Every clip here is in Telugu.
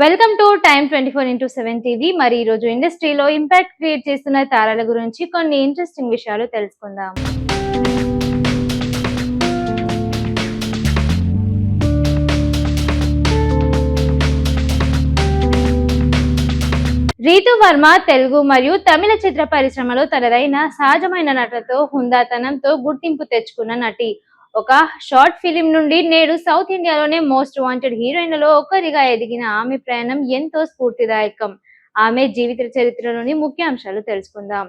Welcome to time 24x7 TV. మరి ఈ రోజు ఇండస్ట్రీలో ఇంపాక్ట్ క్రియేట్ చేస్తున్న తారాల గురించి కొన్ని ఇంట్రెస్టింగ్ విషయాలు తెలుసుకుందాం. రీతు వర్మ తెలుగు మరియు తమిళ చిత్ర పరిశ్రమలో తనదైన సహజమైన నటనతో హుందాతనంతో గుర్తింపు తెచ్చుకున్న నటి. ఒక షార్ట్ ఫిలిం నుండి నేడు సౌత్ ఇండియాలోనే మోస్ట్ వాంటెడ్ హీరోయిన్లలో ఒకరిగా ఎదిగిన ఆమె ప్రయాణం ఎంతో స్ఫూర్తిదాయకం. ఆమె జీవిత చరిత్రలోని ముఖ్యాంశాలు తెలుసుకుందాం.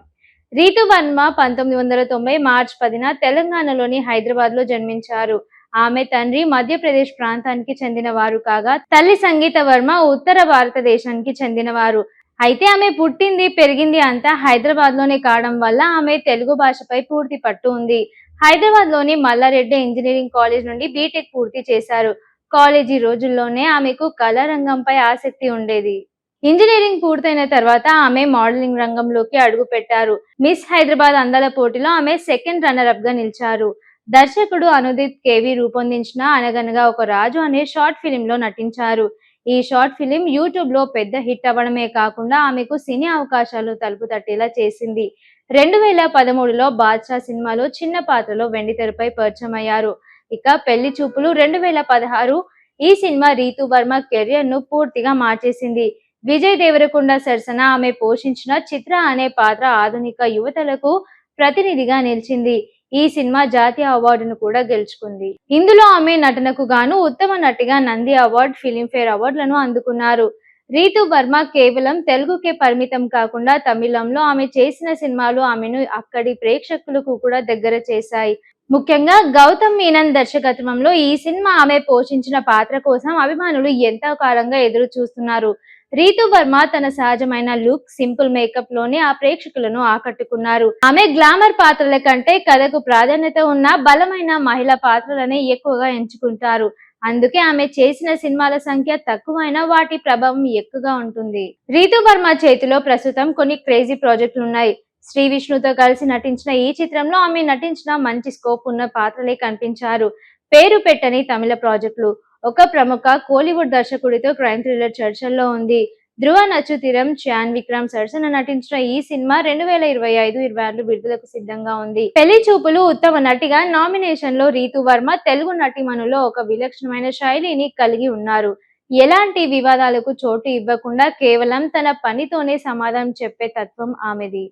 రీతు వర్మ 1990 మార్చి 10న తెలంగాణలోని హైదరాబాద్ లో జన్మించారు. ఆమె తండ్రి మధ్యప్రదేశ్ ప్రాంతానికి చెందిన వారు కాగా తల్లి సంగీత వర్మ ఉత్తర భారతదేశానికి చెందినవారు. అయితే ఆమె పుట్టింది పెరిగింది అంతా హైదరాబాద్ లోనే కావడం వల్ల ఆమె తెలుగు భాషపై పూర్తి పట్టు ఉంది. హైదరాబాద్ లోని మల్లారెడ్డి ఇంజనీరింగ్ కాలేజ్ నుండి బీటెక్ పూర్తి చేశారు. కాలేజీ రోజుల్లోనే ఆమెకు కళారంగంపై ఆసక్తి ఉండేది. ఇంజనీరింగ్ పూర్తయిన తర్వాత ఆమె మోడలింగ్ రంగంలోకి అడుగు పెట్టారు. మిస్ హైదరాబాద్ అందాల పోటీలో ఆమె సెకండ్ రన్నర్ అప్ గా నిలిచారు. దర్శకుడు అనుదిత్ కేవి రూపొందించిన అనగనగా ఒక రాజు అనే షార్ట్ ఫిలిం లో నటించారు. ఈ షార్ట్ ఫిలిం యూట్యూబ్ లో పెద్ద హిట్ అవ్వడమే కాకుండా ఆమెకు సినీ అవకాశాలు తలుపు తట్టేలా చేసింది. 2013లో బాద్షా సినిమాలో చిన్న పాత్రలో వెండితెరపై పరిచయం అయ్యారు. ఇక పెళ్లి చూపులు 2016 ఈ సినిమా రీతు వర్మ కెరియర్ ను పూర్తిగా మార్చేసింది. విజయ్ దేవరకొండ సరసన ఆమె పోషించిన చిత్ర అనే పాత్ర ఆధునిక యువతలకు ప్రతినిధిగా నిలిచింది. ఈ సినిమా జాతీయ అవార్డును కూడా గెలుచుకుంది. ఇందులో ఆమె నటనకు గాను ఉత్తమ నటిగా నంది అవార్డు, ఫిలింఫేర్ అవార్డులను అందుకున్నారు. రీతు వర్మ కేవలం తెలుగుకే పరిమితం కాకుండా తమిళంలో ఆమె చేసిన సినిమాలు ఆమెను అక్కడి ప్రేక్షకులకు కూడా దగ్గర చేశాయి. ముఖ్యంగా గౌతమ్ మీనన్ దర్శకత్వంలో ఈ సినిమా ఆమె పోషించిన పాత్ర కోసం అభిమానులు ఎంతో కాలంగా ఎదురు చూస్తున్నారు. రీతు వర్మ తన సహజమైన లుక్, సింపుల్ మేకప్ లోనే ఆ ప్రేక్షకులను ఆకట్టుకున్నారు. ఆమె గ్లామర్ పాత్రల కంటే కథకు ప్రాధాన్యత ఉన్న బలమైన మహిళా పాత్రలనే ఎక్కువగా ఎంచుకుంటారు. అందుకే ఆమె చేసిన సినిమాల సంఖ్య తక్కువైనా వాటి ప్రభావం ఎక్కువగా ఉంటుంది. రీతు వర్మ చేతిలో ప్రస్తుతం కొన్ని క్రేజీ ప్రాజెక్టులు ఉన్నాయి. శ్రీ విష్ణుతో కలిసి నటించిన ఈ చిత్రంలో ఆమె నటించిన మంచి స్కోప్ ఉన్న పాత్రలే కనిపించారు. పేరు పెట్టని తమిళ ప్రాజెక్టులు. ఒక ప్రముఖ కోలీవుడ్ దర్శకుడితో క్రైమ్ థ్రిల్లర్ చర్చల్లో ఉంది. ధృవ నచ్చుతిరం, శ్యాన్ విక్రమ్ సరసన నటించిన ఈ సినిమా 2025-26 విడుదలకు సిద్ధంగా ఉంది. పెళ్లి చూపులు ఉత్తమ నటిగా నామినేషన్ లో రీతు వర్మ తెలుగు నటిమణులో ఒక విలక్షణమైన శైలిని కలిగి ఉన్నారు. ఎలాంటి వివాదాలకు చోటు ఇవ్వకుండా కేవలం తన పనితోనే సమాధానం చెప్పే తత్వం ఆమెది.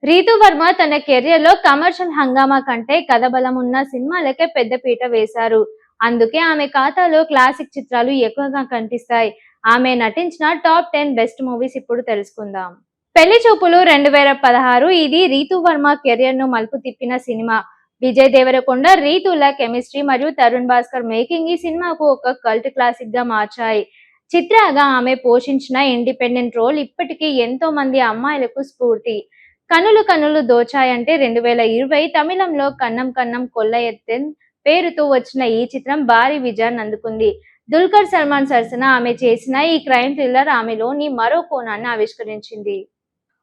రీతు వర్మ తన కెరియర్ లో కమర్షియల్ హంగామా కంటే కథ బలం ఉన్న సినిమాలకే పెద్దపీట వేశారు. అందుకే ఆమె ఖాతాలో క్లాసిక్ చిత్రాలు ఎక్కువగా కనిపిస్తాయి. ఆమె నటించిన టాప్ 10 బెస్ట్ మూవీస్ ఇప్పుడు తెలుసుకుందాం. పెళ్లి చూపులు 2016 ఇది రీతు వర్మ కెరియర్ ను మలుపు తిప్పిన సినిమా. విజయ్ దేవరకొండ, రీతుల కెమిస్ట్రీ మరియు తరుణ్ భాస్కర్ మేకింగ్ ఈ సినిమాకు ఒక కల్ట్ క్లాసిక్ గా మార్చాయి. చిత్రగా ఆమె పోషించిన ఇండిపెండెంట్ రోల్ ఇప్పటికీ ఎంతో మంది అమ్మాయిలకు స్ఫూర్తి. కనులు కనులు దోచాయంటే 2020 తమిళంలో కన్నం కన్నం కొల్లయెత్తెన్ పేరుతో వచ్చిన ఈ చిత్రం భారీ విజయాన్ని అందుకుంది. దుల్కర్ సల్మాన్ సరసన ఆమె చేసిన ఈ క్రైమ్ థ్రిల్లర్ ఆమెలోని మరో కోణాన్ని ఆవిష్కరించింది.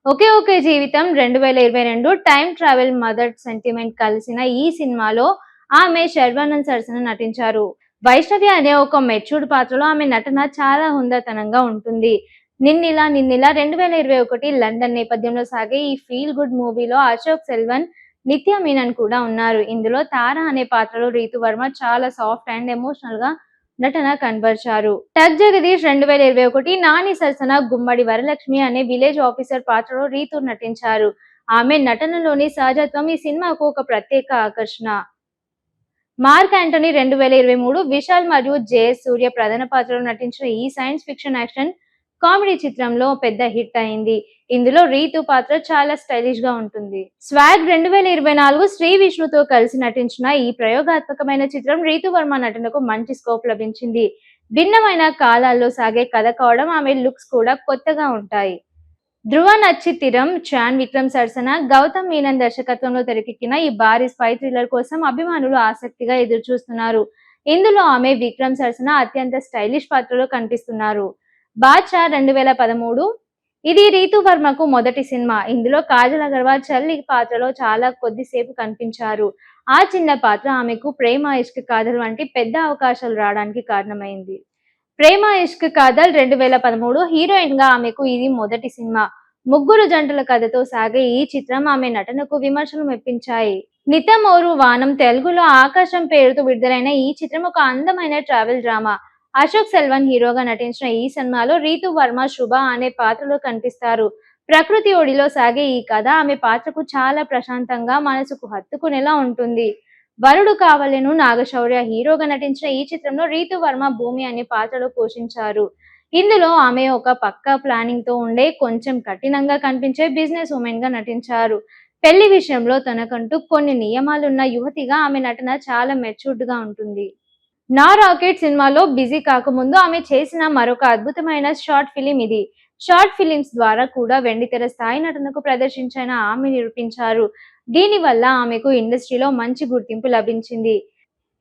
ఒకే జీవితం 2022 టైమ్ ట్రావెల్ మదర్ సెంటిమెంట్ కలిసిన ఈ సినిమాలో ఆమె శర్వానంద్ సరసన నటించారు. వైష్ణవి అనే ఒక మెచ్యూర్డ్ పాత్రలో ఆమె నటన చాలా హుందాతనంగా ఉంటుంది. నిన్నిలా 2021 లండన్ నేపథ్యంలో సాగే ఈ ఫీల్ గుడ్ మూవీలో అశోక్ సెల్వన్, నిత్య మీనన్ కూడా ఉన్నారు. ఇందులో తార అనే పాత్రలో రీతు వర్మ చాలా సాఫ్ట్ అండ్ ఎమోషనల్ గా నటన కనబరిచారు. టక్ జగదీష్ 2021 నాని సరసన గుమ్మడి వరలక్ష్మి అనే విలేజ్ ఆఫీసర్ పాత్రలో రీతు నటించారు. ఆమె నటనలోని సహజత్వం ఈ సినిమాకు ఒక ప్రత్యేక ఆకర్షణ. మార్క్ యాంటనీ 2023 విశాల్ మరియు జేఎస్ సూర్య ప్రధాన పాత్రలో నటించిన ఈ సైన్స్ ఫిక్షన్ యాక్షన్ కామెడీ చిత్రంలో పెద్ద హిట్ అయింది. ఇందులో రీతు పాత్ర చాలా స్టైలిష్ గా ఉంటుంది. స్వాగ్ 2024 శ్రీ విష్ణుతో కలిసి నటించిన ఈ ప్రయోగాత్మకమైన చిత్రం రీతు వర్మ నటనకు మంచి స్కోప్ లభించింది. భిన్నమైన కాలాల్లో సాగే కథ కావడం ఆమె లుక్స్ కూడా కొత్తగా ఉంటాయి. ధృవ నచ్చితిరం, శ్యాన్ విక్రమ్ సరసన గౌతమ్ మీనన్ దర్శకత్వంలో తెరకెక్కిన ఈ భారీ స్పై థ్రిల్లర్ కోసం అభిమానులు ఆసక్తిగా ఎదురు చూస్తున్నారు. ఇందులో ఆమె విక్రమ్ సరసన అత్యంత స్టైలిష్ పాత్రలో కనిపిస్తున్నారు. బాద్షా 2013 ఇది రీతు వర్మకు మొదటి సినిమా. ఇందులో కాజల్ అగర్వాల్ చెల్లి పాత్రలో చాలా కొద్దిసేపు కనిపించారు. ఆ చిన్న పాత్ర ఆమెకు ప్రేమ, ఇష్క్, కాదల్ వంటి పెద్ద అవకాశాలు రావడానికి కారణమైంది. ప్రేమ ఇష్క్ కాదల్ 2013 హీరోయిన్ గా ఆమెకు ఇది మొదటి సినిమా. ముగ్గురు జంటల కథతో సాగే ఈ చిత్రం ఆమె నటనకు విమర్శలు మెప్పించాయి. నితమోరు వానం తెలుగులో ఆకాశం పేరుతో విడుదలైన ఈ చిత్రం ఒక అందమైన ట్రావెల్ డ్రామా. అశోక్ సెల్వన్ హీరోగా నటించిన ఈ సినిమాలో రీతు వర్మ శుభ అనే పాత్రలో కనిపిస్తారు. ప్రకృతి ఒడిలో సాగే ఈ కథ ఆమె పాత్రకు చాలా ప్రశాంతంగా మనసుకు హత్తుకునేలా ఉంటుంది. వరుడు కావలెను నాగశౌర్య హీరోగా నటించిన ఈ చిత్రంలో రీతు వర్మ భూమి అనే పాత్రలో పోషించారు. ఇందులో ఆమె ఒక పక్కా ప్లానింగ్ తో ఉండే కొంచెం కఠినంగా కనిపించే బిజినెస్ ఉమెన్ గా నటించారు. పెళ్లి విషయంలో తనకంటూ కొన్ని నియమాలున్న యువతిగా ఆమె నటన చాలా మెచ్యూర్డ్ గా ఉంటుంది. నా రాకెట్ సినిమాలో బిజీ కాకముందు ఆమె చేసిన మరొక అద్భుతమైన షార్ట్ ఫిలిం ఇది. షార్ట్ ఫిలిమ్స్ ద్వారా కూడా వెండితెర స్థాయి నటనకు ప్రదర్శించిన ఆమె నిరూపించారు. దీనివల్ల ఆమెకు ఇండస్ట్రీలో మంచి గుర్తింపు లభించింది.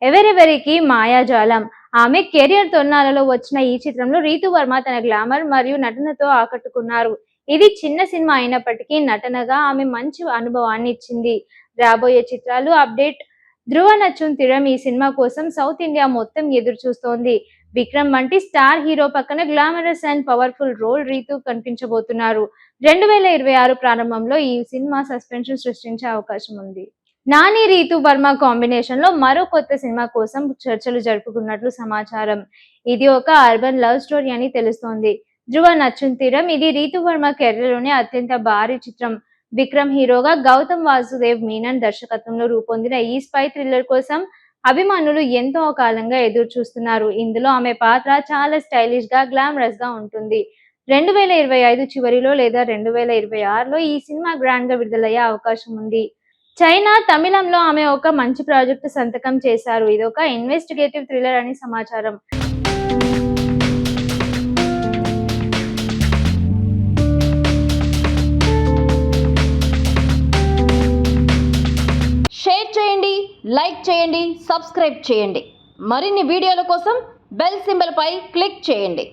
ఎవరెవరికి మాయాజాలం ఆమె కెరియర్ తొన్నాలలో వచ్చిన ఈ చిత్రంలో రీతు వర్మ తన గ్లామర్ మరియు నటనతో ఆకట్టుకున్నారు. ఇది చిన్న సినిమా అయినప్పటికీ నటనగా ఆమె మంచి అనుభవాన్ని ఇచ్చింది. రాబోయే చిత్రాలు అప్డేట్. ధ్రువ నచ్చుంతిరం ఈ సినిమా కోసం సౌత్ ఇండియా మొత్తం ఎదురు చూస్తోంది. విక్రమ్ వంటి స్టార్ హీరో పక్కన glamorous and powerful role Ritu కనిపించబోతున్నారు. 2026 ప్రారంభంలో ఈ సినిమా సస్పెన్షన్ సృష్టించే అవకాశం ఉంది. నాని రీతు వర్మ కాంబినేషన్ లో మరో కొత్త సినిమా కోసం చర్చలు జరుపుకున్నట్లు సమాచారం. ఇది ఒక అర్బన్ లవ్ స్టోరీ అని తెలుస్తోంది. ధ్రువ నచ్చుంతిరం ఇది రీతు వర్మ కెరీర్ లోనే అత్యంత భారీ చిత్రం. విక్రమ్ హీరోగా గౌతమ్ వాసుదేవ్ మీనన్ దర్శకత్వంలో రూపొందిన ఈ స్పై థ్రిల్లర్ కోసం అభిమానులు ఎంతో కాలంగా ఎదురు చూస్తున్నారు. ఇందులో ఆమె పాత్ర చాలా స్టైలిష్ గా గ్లామరస్ గా ఉంటుంది. 2025 చివరిలో లేదా 2026లో ఈ సినిమా గ్రాండ్ గా విడుదలయ్యే అవకాశం ఉంది. చైనా తమిళంలో ఆమె ఒక మంచి ప్రాజెక్టు సంతకం చేశారు. ఇది ఒక ఇన్వెస్టిగేటివ్ థ్రిల్లర్ అని సమాచారం. షేర్ చేయండి, లైక్ చేయండి, సబ్స్క్రైబ్ చేయండి. మరిన్ని వీడియోల కోసం బెల్ సింబల్ పై క్లిక్ చేయండి.